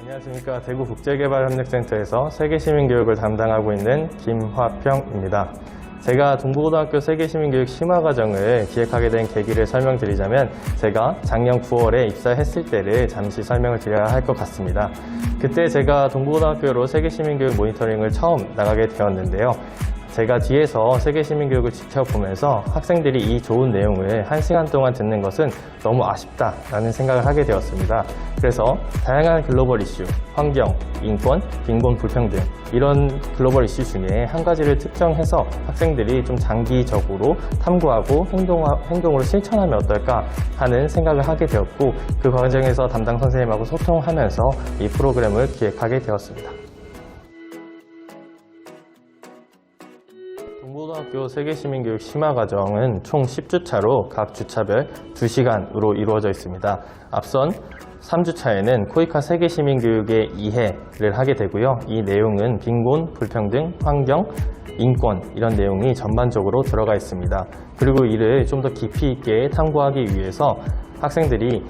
안녕하십니까. 대구국제개발협력센터에서 세계시민교육을 담당하고 있는 김화평입니다. 제가 동부고등학교 세계시민교육 심화과정을 기획하게 된 계기를 설명드리자면 제가 작년 9월에 입사했을 때를 잠시 설명을 드려야 할 것 같습니다. 그때 제가 동부고등학교로 세계시민교육 모니터링을 처음 나가게 되었는데요. 제가 뒤에서 세계시민교육을 지켜보면서 학생들이 이 좋은 내용을 1시간 동안 듣는 것은 너무 아쉽다라는 생각을 하게 되었습니다. 그래서 다양한 글로벌 이슈, 환경, 인권, 빈곤, 불평등 이런 글로벌 이슈 중에 한 가지를 특정해서 학생들이 좀 장기적으로 탐구하고 행동으로 실천하면 어떨까 하는 생각을 하게 되었고 그 과정에서 담당 선생님하고 소통하면서 이 프로그램을 기획하게 되었습니다. 동부고등학교 세계시민교육 심화과정은 총 10주차로 각 주차별 2시간으로 이루어져 있습니다. 앞선 3주차에는 코이카 세계시민교육의 이해를 하게 되고요. 이 내용은 빈곤, 불평등, 환경, 인권 이런 내용이 전반적으로 들어가 있습니다. 그리고 이를 좀 더 깊이 있게 탐구하기 위해서 학생들이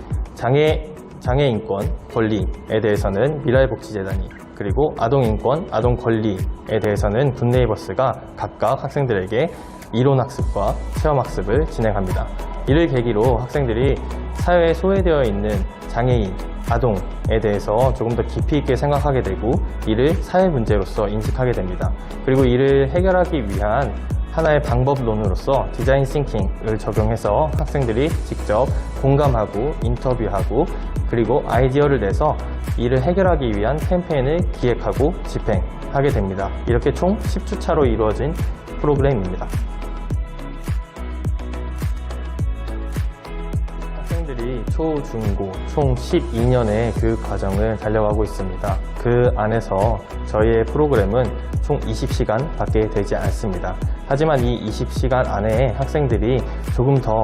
장애인권, 권리에 대해서는 미라의복지재단이 그리고 아동인권, 아동권리에 대해서는 굿네이버스가 각각 학생들에게 이론학습과 체험학습을 진행합니다. 이를 계기로 학생들이 사회에 소외되어 있는 장애인, 아동에 대해서 조금 더 깊이 있게 생각하게 되고 이를 사회 문제로서 인식하게 됩니다. 그리고 이를 해결하기 위한 하나의 방법론으로서 디자인 싱킹을 적용해서 학생들이 직접 공감하고 인터뷰하고 그리고 아이디어를 내서 이를 해결하기 위한 캠페인을 기획하고 집행하게 됩니다. 이렇게 총 10주차로 이루어진 프로그램입니다. 학생들이 초, 중, 고 총 12년의 교육 과정을 달려가고 있습니다. 그 안에서 저희의 프로그램은 총 20시간 밖에 되지 않습니다. 하지만 이 20시간 안에 학생들이 조금 더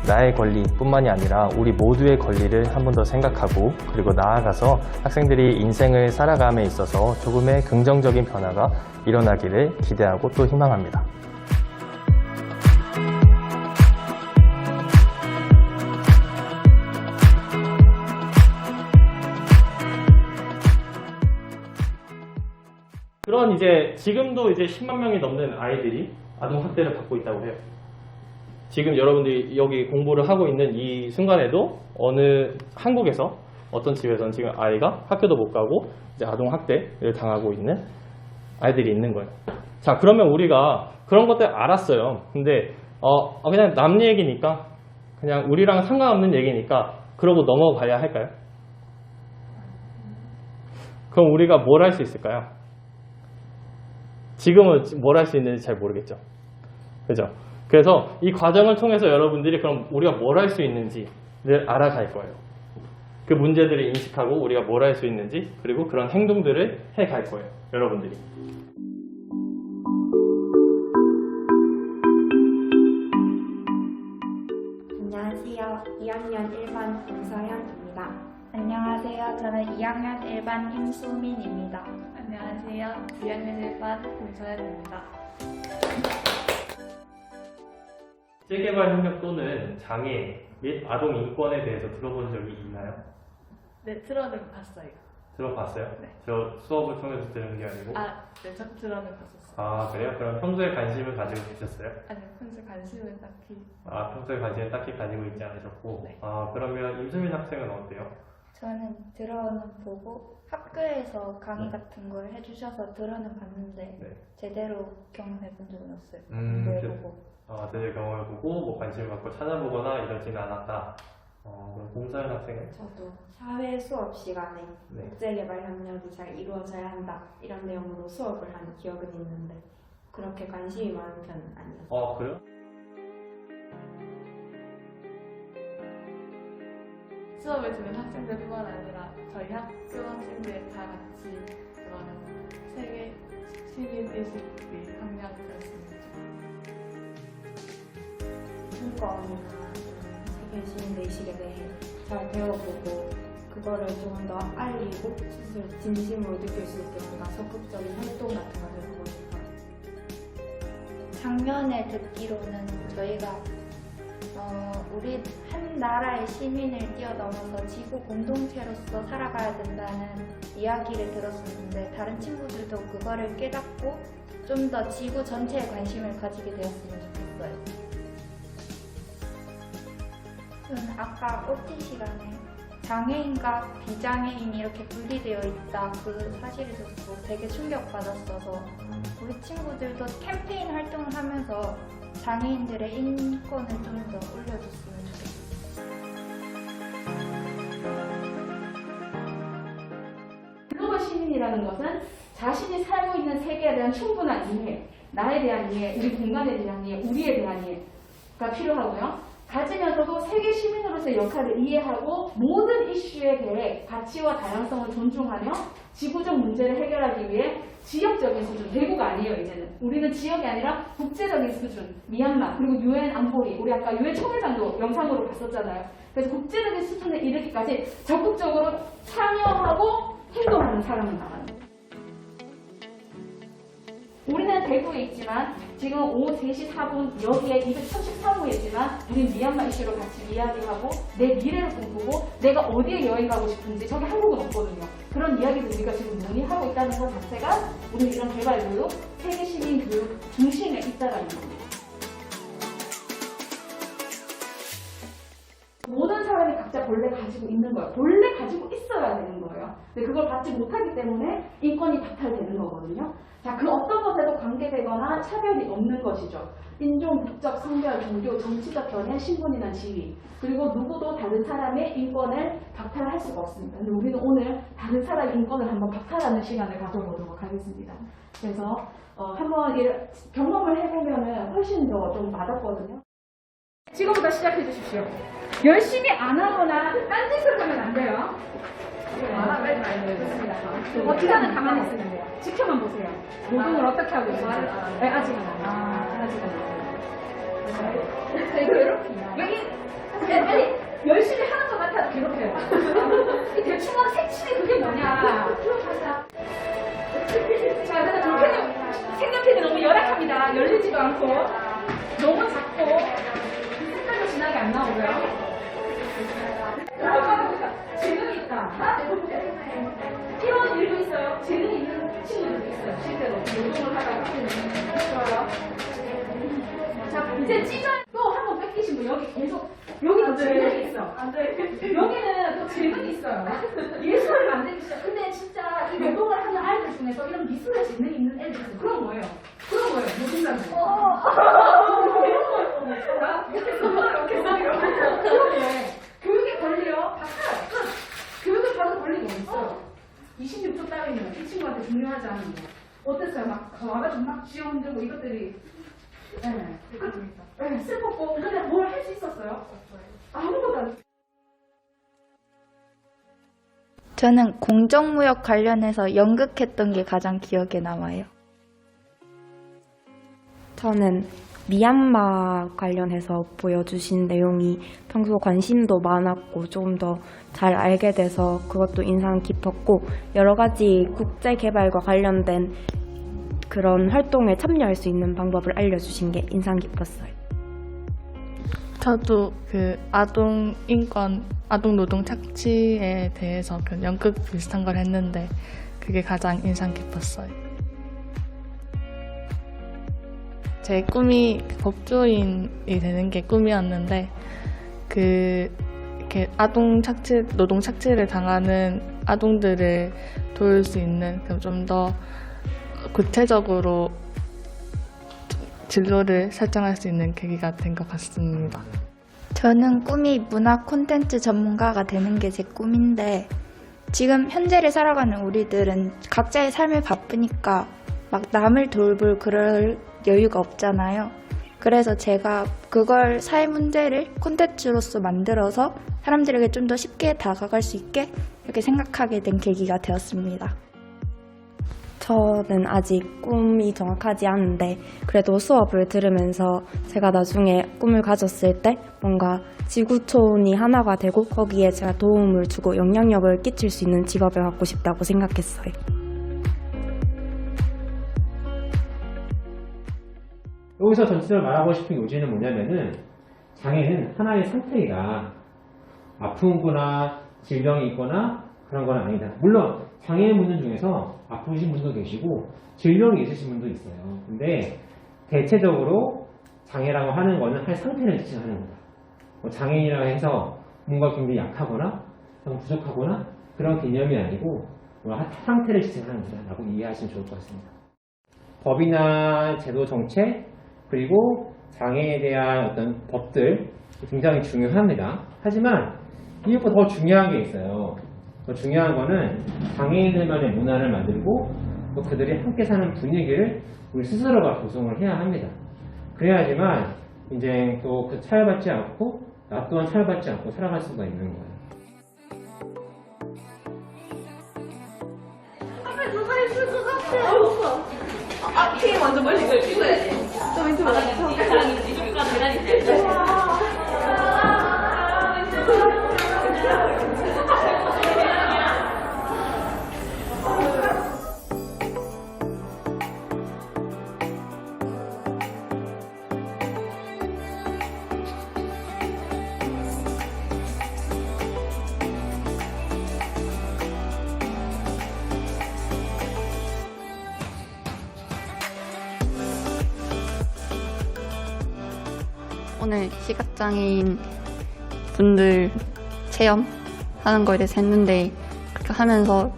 나의 권리뿐만이 아니라 우리 모두의 권리를 한 번 더 생각하고 그리고 나아가서 학생들이 인생을 살아감에 있어서 조금의 긍정적인 변화가 일어나기를 기대하고 또 희망합니다. 그런 지금도 10만 명이 넘는 아이들이 아동학대를 받고 있다고 해요. 지금 여러분들이 여기 공부를 하고 있는 이 순간에도 한국에서 어떤 집에서는 지금 아이가 학교도 못 가고 아동학대를 당하고 있는 아이들이 있는 거예요. 자, 그러면 우리가 그런 것들 알았어요. 근데 그냥 남 얘기니까 그냥 우리랑 상관없는 얘기니까 그러고 넘어가야 할까요? 그럼 우리가 뭘 할 수 있을까요? 지금은 뭘 할 수 있는지 잘 모르겠죠. 그죠? 그래서 이 과정을 통해서 여러분들이 그럼 우리가 뭘 할 수 있는지를 알아갈 거예요. 그 문제들을 인식하고 우리가 뭘 할 수 있는지 그리고 그런 행동들을 해갈 거예요. 여러분들이. 안녕하세요. 2학년 1반 김서현입니다. 안녕하세요. 저는 2학년 1반 김수민입니다. 안녕하세요. 2학년 1반 김서연입니다. 국제개발협력 또는 장애 및 아동 인권에 대해서 들어본 적이 있나요? 네, 들어는 봤어요. 들어봤어요? 네. 저 수업을 통해서 들은 게 아니고? 네, 저 들어는 봤었어요. 아, 그래요? 그럼 평소에 관심을 가지고 계셨어요? 아니요, 평소에 관심을 딱히. 평소에 관심을 딱히 가지고 있지 않으셨고? 네. 그러면 임수민 학생은 어때요? 저는 들어는 보고 학교에서 강의 같은 걸 해주셔서 들어는 봤는데 네. 제대로 경험해 본 적은 없어요. 공부해보고. 제대로 경험해보고 뭐 관심을 갖고 찾아보거나 이러지는 않았다. 그럼 공서현 학생은? 저도 사회 수업 시간에 네. 국제개발 협력이 잘 이루어져야 한다 이런 내용으로 수업을 한 기억은 있는데 그렇게 관심이 많은 편은 아니었어요. 그래요? 수업을 듣는 학생들뿐만 아니라 저희 학교 학생들 다 같이 그런 세계 시민의식이 함량되었습니다. 인권이나 세계 시민의식에 대해 잘 배워보고 그거를 좀 더 알리고 스스로 진심으로 느낄 수 있게 뭔가 적극적인 활동 같은 걸 해보고 싶어요. 작년에 듣기로는 저희가 우리 한 나라의 시민을 뛰어넘어서 지구 공동체로서 살아가야 된다는 이야기를 들었었는데 다른 친구들도 그거를 깨닫고 좀 더 지구 전체에 관심을 가지게 되었으면 좋겠어요. 저는 아까 OT 시간에 장애인과 비장애인이 이렇게 분리되어 있다 그 사실을 듣고 되게 충격받았어서 우리 친구들도 캠페인 활동을 하면서 장애인들의 인권을 좀 더 올려줬으면 좋겠어요. 글로벌 시민이라는 것은 자신이 살고 있는 세계에 대한 충분한 이해, 나에 대한 이해, 우리 공간에 대한 이해, 우리에 대한 이해가 필요하고요. 가지면서도 세계 시민으로서의 역할을 이해하고 모든 이슈에 대해 가치와 다양성을 존중하며 지구적 문제를 해결하기 위해 지역적인 수준, 대구가 아니에요 이제는. 우리는 지역이 아니라 국제적인 수준, 미얀마, 그리고 UN 안보리, 우리 아까 UN 총회장도 영상으로 봤었잖아요. 그래서 국제적인 수준에 이르기까지 적극적으로 참여하고 행동하는 사람을 말하는 거예요. 우리는 대구에 있지만 지금 오후 3시 4분 여기에 233호에 있지만 우린 미얀마 이슈로 같이 이야기하고 내 미래를 꿈꾸고 내가 어디에 여행 가고 싶은지 저기 한국은 없거든요. 그런 이야기들 우리가 지금 논의하고 있다는 것 자체가 우리 이런 개발 교육, 세계 시민 교육 중심에 있다라는 겁니다. 모든 사람이 각자 본래 가지고 있는 거예요. 본래 가지고 있어야 되는 거예요. 근데 그걸 받지 못하기 때문에 인권이 박탈되는 거거든요. 자, 그 어떤 것에도 관계되거나 차별이 없는 것이죠. 인종, 국적, 성별, 종교, 정치적 견해, 신분이나 지위. 그리고 누구도 다른 사람의 인권을 박탈할 수가 없습니다. 근데 우리는 오늘 다른 사람의 인권을 한번 박탈하는 시간을 가져보도록 하겠습니다. 그래서 한번 경험을 해보면 훨씬 더 좀 와닿거든요. 지금부터 시작해 주십시오. 열심히 안 하거나 딴 짓을 하면 안 돼요. 기사는 가만히 있으면 돼요. 지켜만 보세요. 노동을 어떻게 하고 있는지. 네, 아직은 아직은 괴롭히냐. 여기 빨리 열심히 하는 것 같아도 괴롭혀요. 이 대충 한 색칠이 그게 뭐냐. 자, 근데 불편이 색연필이 너무 열악합니다. 열리지도 않고 너무 작고 색깔도 진하게 안 나오고요. 재능이 있다. 필요한 일도 있어요. 재능이 있는 친구들도 있어요. 실제로 노동을 하다가 좋아요. 자, 이제 찢어요. 또 한 번 뺏기신 분 여기 계속 여기도 재능이 있어. 여기는 또 재능이 있어요. 예술을 만들기 시작. 근데 진짜 이 노동을 하는 아이들 중에서 이런 미술에 재능이 있는 애들 있어요. 그런 거예요. 노동자들. 교육의 권리요. 박탈. 교육을 받은 권리가 없어요. 26조 따위면 이 친구한테 중요하지 않은 거. 어땠어요? 막 와가지고 막 쥐어 흔들고 이것들이. 네, 슬펐고 근데 뭘 할 수 있었어요? 아무것도 안. 저는 공정무역 관련해서 연극했던 게 가장 기억에 남아요. 저는 미얀마 관련해서 보여주신 내용이 평소 관심도 많았고 조금 더 잘 알게 돼서 그것도 인상 깊었고 여러 가지 국제개발과 관련된 그런 활동에 참여할 수 있는 방법을 알려주신 게 인상 깊었어요. 저도 그 아동 인권, 아동 노동 착취에 대해서 그 연극 비슷한 걸 했는데 그게 가장 인상 깊었어요. 제 꿈이 법조인이 되는 게 꿈이었는데 이렇게 아동 착취, 노동 착취를 당하는 아동들을 도울 수 있는 좀 더 구체적으로 진로를 설정할 수 있는 계기가 된 것 같습니다. 저는 꿈이 문화 콘텐츠 전문가가 되는 게 제 꿈인데 지금 현재를 살아가는 우리들은 각자의 삶을 바쁘니까 막 남을 돌볼 그럴 여유가 없잖아요. 그래서 제가 그걸 사회 문제를 콘텐츠로서 만들어서 사람들에게 좀 더 쉽게 다가갈 수 있게 이렇게 생각하게 된 계기가 되었습니다. 저는 아직 꿈이 정확하지 않은데 그래도 수업을 들으면서 제가 나중에 꿈을 가졌을 때 뭔가 지구촌이 하나가 되고 거기에 제가 도움을 주고 영향력을 끼칠 수 있는 직업을 갖고 싶다고 생각했어요. 여기서 전체적으로 말하고 싶은 요지는 뭐냐면은 장애는 하나의 상태이다. 아픈 거나 질병이 있거나 그런 건 아니다. 물론 장애인 분들 중에서 아프신 분도 계시고 질병이 있으신 분도 있어요. 근데 대체적으로 장애라고 하는 거는 한 상태를 지칭하는 거다. 뭐 장애인이라고 해서 뭔가 굉장히 약하거나 좀 부족하거나 그런 개념이 아니고 뭐 상태를 지칭하는 거다라고 이해하시면 좋을 것 같습니다. 법이나 제도 정책 그리고 장애에 대한 어떤 법들 굉장히 중요합니다. 하지만 이것보다 더 중요한 게 있어요. 더 중요한 거는 장애인들만의 문화를 만들고 또 그들이 함께 사는 분위기를 우리 스스로가 조성을 해야 합니다. 그래야지만 이제 또 그 차별받지 않고 나 또한 차별받지 않고 살아갈 수가 있는 거예요. 팀 완전 멀리 이걸 찍어야지. 저 멘트 맞았어. 오늘 시각장애인 분들 체험하는 거에 대해서 했는데 그렇게 하면서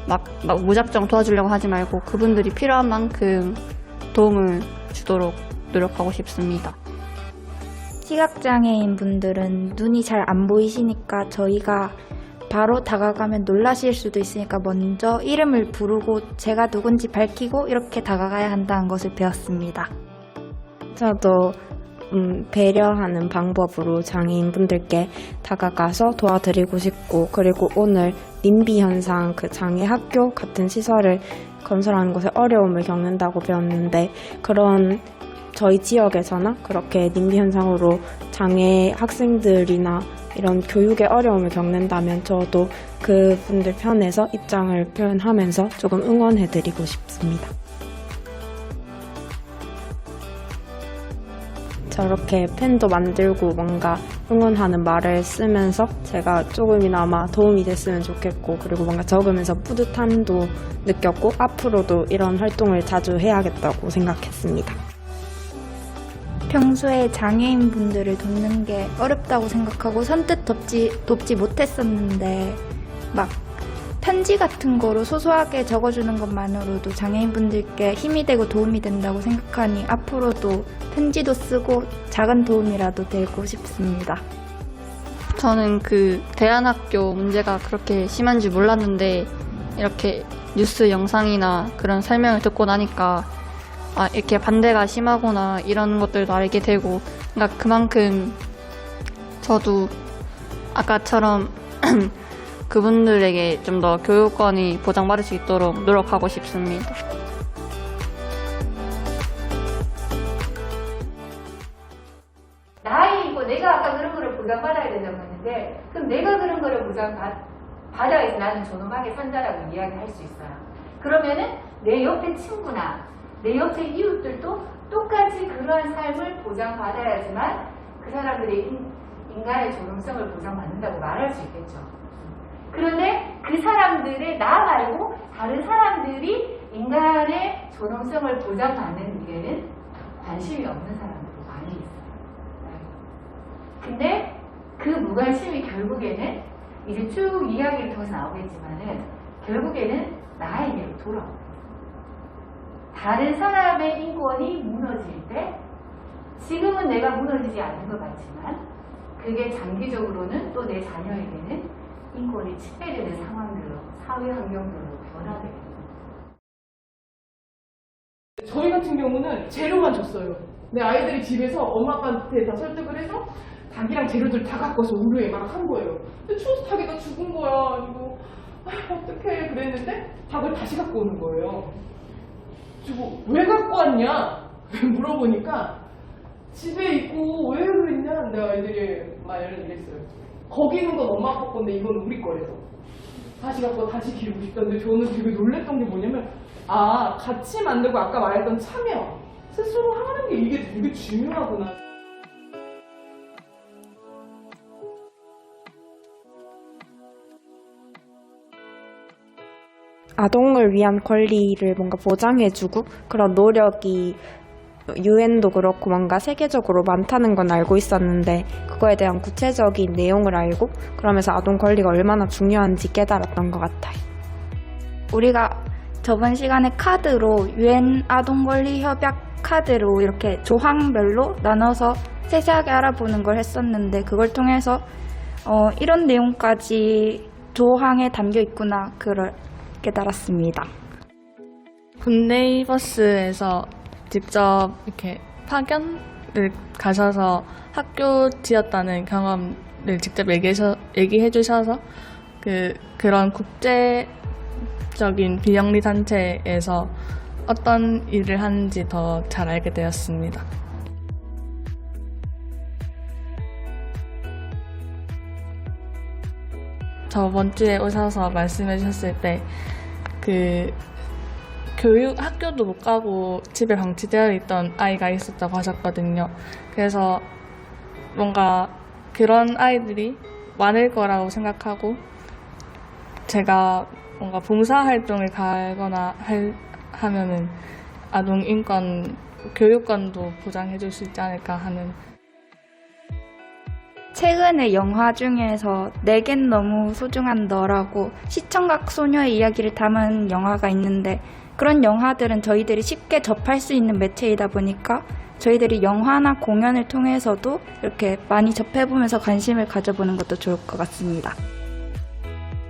막 무작정 도와주려고 하지 말고 그분들이 필요한 만큼 도움을 주도록 노력하고 싶습니다. 시각장애인 분들은 눈이 잘 안 보이시니까 저희가 바로 다가가면 놀라실 수도 있으니까 먼저 이름을 부르고 제가 누군지 밝히고 이렇게 다가가야 한다는 것을 배웠습니다. 저도 배려하는 방법으로 장애인분들께 다가가서 도와드리고 싶고, 그리고 오늘 님비 현상 그 장애 학교 같은 시설을 건설하는 것에 어려움을 겪는다고 배웠는데, 그런 저희 지역에서나 그렇게 님비 현상으로 장애 학생들이나 이런 교육에 어려움을 겪는다면 저도 그분들 편에서 입장을 표현하면서 조금 응원해드리고 싶습니다. 저렇게 펜도 만들고 뭔가 응원하는 말을 쓰면서 제가 조금이나마 도움이 됐으면 좋겠고, 그리고 뭔가 적으면서 뿌듯함도 느꼈고 앞으로도 이런 활동을 자주 해야겠다고 생각했습니다. 평소에 장애인분들을 돕는 게 어렵다고 생각하고 선뜻 돕지 못했었는데 막 편지 같은 거로 소소하게 적어주는 것만으로도 장애인분들께 힘이 되고 도움이 된다고 생각하니 앞으로도 편지도 쓰고 작은 도움이라도 되고 싶습니다. 저는 대안학교 문제가 그렇게 심한 줄 몰랐는데 이렇게 뉴스 영상이나 그런 설명을 듣고 나니까 이렇게 반대가 심하구나 이런 것들도 알게 되고, 그러니까 그만큼 저도 아까처럼 그분들에게 좀 더 교육권이 보장받을 수 있도록 노력하고 싶습니다. 나이고 내가 아까 그런 거를 보장받아야 된다고 했는데, 그럼 내가 그런 거를 보장받아야지 나는 존엄하게 산다라고 이야기할 수 있어요. 그러면은 내 옆에 친구나 내 옆에 이웃들도 똑같이 그러한 삶을 보장받아야지만 그 사람들의 인간의 존엄성을 보장받는다고 말할 수 있겠죠. 그런데 그 사람들의 나 말고 다른 사람들이 인간의 존엄성을 보장받는 일에는 관심이 없는 사람들이 많이 있어요. 근데 그 무관심이 결국에는 이제 쭉 이야기를 통해서 나오겠지만은 결국에는 나에게로 돌아옵니다. 다른 사람의 인권이 무너질 때 지금은 내가 무너지지 않는 것 같지만 그게 장기적으로는 또 내 자녀에게는 인권이 침해되는 상황들로, 사회 환경들로 변화되게 됩니다. 저희 같은 경우는 재료만 줬어요. 내 아이들이 집에서 엄마 아빠한테 다 설득을 해서 닭이랑 재료들 다 갖고서 우루에 막 한 거예요. 근데 추워서 닭이 다 죽은 거야. 이거 어떡해 그랬는데 닭을 다시 갖고 오는 거예요. 그리고 왜 갖고 왔냐 물어보니까 집에 있고 왜 그랬냐 내 아이들이 말을 이랬어요. 거기 있는 건 엄마 아빠 건데 이건 우리 거래서 다시 갖고 다시 기르고 싶다는데, 저는 되게 놀랬던 게 뭐냐면 같이 만들고, 아까 말했던 참여 스스로 하는 게 이게 되게 중요하구나. 아동을 위한 권리를 뭔가 보장해주고 그런 노력이 유엔도 그렇고 뭔가 세계적으로 많다는 건 알고 있었는데 그거에 대한 구체적인 내용을 알고 그러면서 아동 권리가 얼마나 중요한지 깨달았던 것 같아요. 우리가 저번 시간에 카드로 유엔 아동 권리 협약 카드로 이렇게 조항별로 나눠서 세세하게 알아보는 걸 했었는데 그걸 통해서 이런 내용까지 조항에 담겨 있구나 그걸 깨달았습니다. 굿네이버스에서 직접 이렇게 파견을 가셔서 학교 지었다는 경험을 직접 얘기해 주셔서 그런 국제적인 비영리 단체에서 어떤 일을 하는지 더 잘 알게 되었습니다. 저번 주에 오셔서 말씀해 주셨을 때 학교도 못 가고 집에 방치되어 있던 아이가 있었다고 하셨거든요. 그래서 뭔가 그런 아이들이 많을 거라고 생각하고 제가 뭔가 봉사활동을 가거나 하면은 아동인권, 교육권도 보장해 줄 수 있지 않을까 하는. 최근에 영화 중에서 내겐 너무 소중한 너라고 시청각 소녀의 이야기를 담은 영화가 있는데 그런 영화들은 저희들이 쉽게 접할 수 있는 매체이다 보니까 저희들이 영화나 공연을 통해서도 이렇게 많이 접해보면서 관심을 가져보는 것도 좋을 것 같습니다.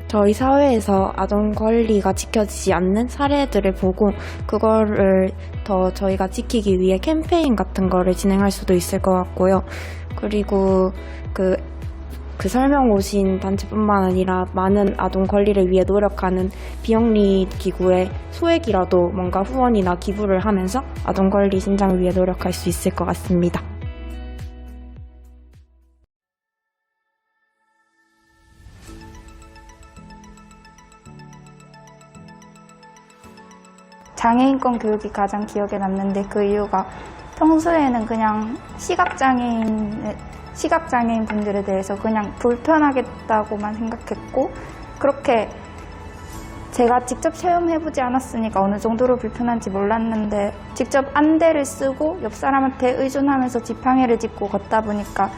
저희 사회에서 아동 권리가 지켜지지 않는 사례들을 보고 그거를 더 저희가 지키기 위해 캠페인 같은 거를 진행할 수도 있을 것 같고요. 그리고 그 설명 오신 단체뿐만 아니라 많은 아동 권리를 위해 노력하는 비영리 기구의 소액이라도 뭔가 후원이나 기부를 하면서 아동 권리 신장을 위해 노력할 수 있을 것 같습니다. 장애인권 교육이 가장 기억에 남는데 그 이유가 평소에는 그냥 시각장애인 분들에 대해서 그냥 불편하겠다고만 생각했고 그렇게 제가 직접 체험해보지 않았으니까 어느 정도로 불편한지 몰랐는데 직접 안대를 쓰고 옆 사람한테 의존하면서 지팡이를 짚고 걷다 보니까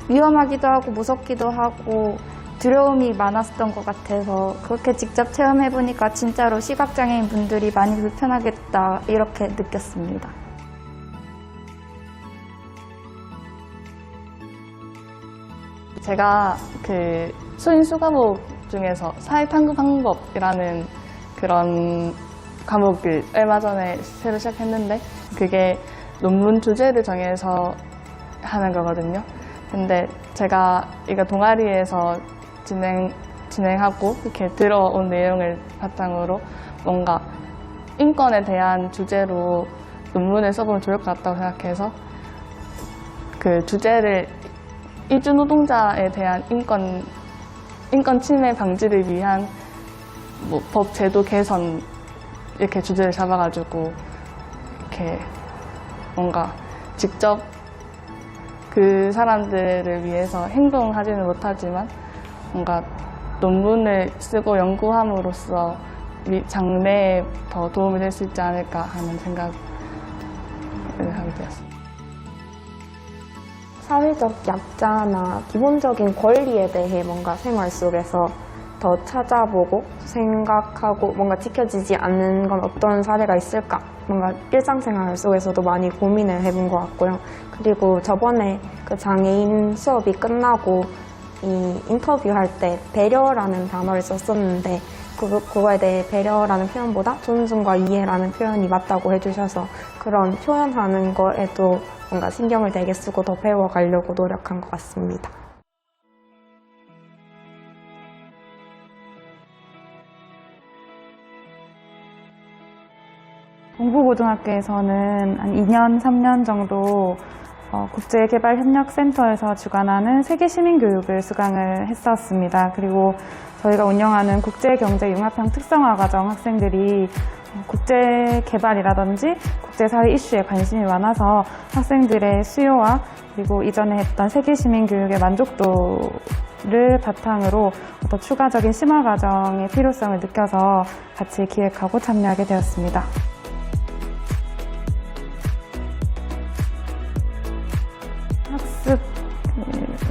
위험하기도 하고 무섭기도 하고 두려움이 많았던 것 같아서 그렇게 직접 체험해보니까 진짜로 시각장애인 분들이 많이 불편하겠다 이렇게 느꼈습니다. 제가 수인수 과목 중에서 사회탐구 방법이라는 그런 과목을 얼마 전에 새로 시작했는데 그게 논문 주제를 정해서 하는 거거든요. 근데 제가 이거 동아리에서 진행하고 이렇게 들어온 내용을 바탕으로 뭔가 인권에 대한 주제로 논문을 써보면 좋을 것 같다고 생각해서 그 주제를 이주 노동자에 대한 인권 침해 방지를 위한 법 제도 개선 이렇게 주제를 잡아가지고 이렇게 뭔가 직접 그 사람들을 위해서 행동하지는 못하지만 뭔가 논문을 쓰고 연구함으로써 장래에 더 도움이 될 수 있지 않을까 하는 생각을 하게 되었습니다. 사회적 약자나 기본적인 권리에 대해 뭔가 생활 속에서 더 찾아보고 생각하고 뭔가 지켜지지 않는 건 어떤 사례가 있을까? 뭔가 일상생활 속에서도 많이 고민을 해본 것 같고요. 그리고 저번에 그 장애인 수업이 끝나고 이 인터뷰할 때 배려라는 단어를 썼었는데 그거에 대해 배려라는 표현보다 존중과 이해라는 표현이 맞다고 해주셔서 그런 표현하는 거에도 뭔가 신경을 되게 쓰고 더 배워가려고 노력한 것 같습니다. 동부고등학교에서는 한 2년, 3년 정도 국제개발협력센터에서 주관하는 세계시민교육을 수강을 했었습니다. 그리고 저희가 운영하는 국제경제융합형 특성화과정 학생들이 국제개발이라든지 국제사회 이슈에 관심이 많아서 학생들의 수요와 그리고 이전에 했던 세계시민교육의 만족도를 를 바탕으로 더 추가적인 심화 과정의 필요성을 느껴서 같이 기획하고 참여하게 되었습니다. 학습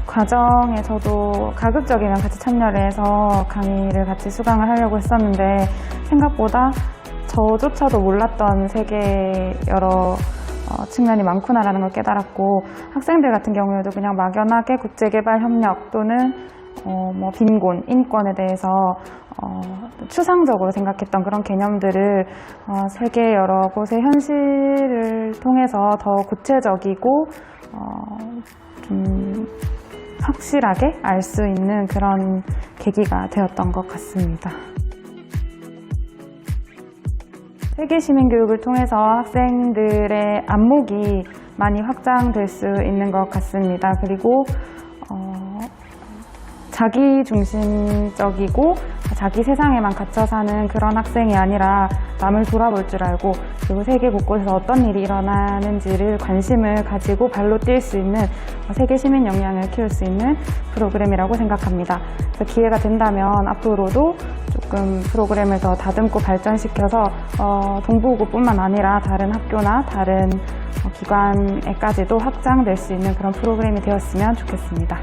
과정에 저도 가급적이면 같이 참여를 해서 강의를 같이 수강을 하려고 했었는데 생각보다 저조차도 몰랐던 세계 여러 측면이 많구나라는 걸 깨달았고 학생들 같은 경우에도 그냥 막연하게 국제개발협력 또는 뭐 빈곤, 인권에 대해서 추상적으로 생각했던 그런 개념들을 세계 여러 곳의 현실을 통해서 더 구체적이고 좀 확실하게 알 수 있는 그런 계기가 되었던 것 같습니다. 세계 시민교육을 통해서 학생들의 안목이 많이 확장될 수 있는 것 같습니다. 그리고 자기 중심적이고 자기 세상에만 갇혀 사는 그런 학생이 아니라 남을 돌아볼 줄 알고 그리고 세계 곳곳에서 어떤 일이 일어나는지를 관심을 가지고 발로 뛸 수 있는 세계 시민 역량을 키울 수 있는 프로그램이라고 생각합니다. 그래서 기회가 된다면 앞으로도 조금 프로그램을 더 다듬고 발전시켜서 동부고뿐만 아니라 다른 학교나 다른 기관에까지도 확장될 수 있는 그런 프로그램이 되었으면 좋겠습니다.